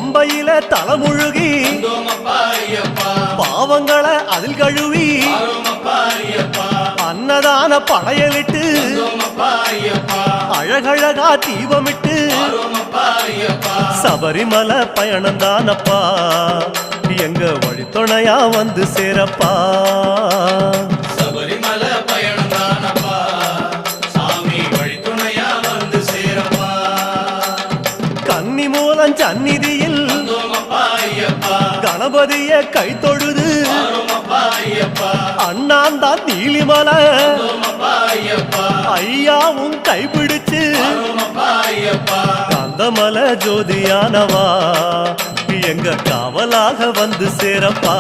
பம்பையில தலைமுழுகி பாவங்களை அதில் கழுவி அன்னதான படையலிட்டு அழகழகா தீபமிட்டு சபரிமலை பயணம் தானப்பா எங்க வழித்துணையா வந்து சேரப்பா. சபரிமலை பயணம் தானப்பா சாமி வழித்துணையா வந்து சேரப்பா. கன்னிமூலம் சந்நிதியில் கணபதிய கை தொழுது அண்ணாந்தான் நீலிமலை ஐயாவும் கைப்பிடிச்சு கந்தமலை ஜோதியானவா எங்க காவலாக வந்து சேரப்பா.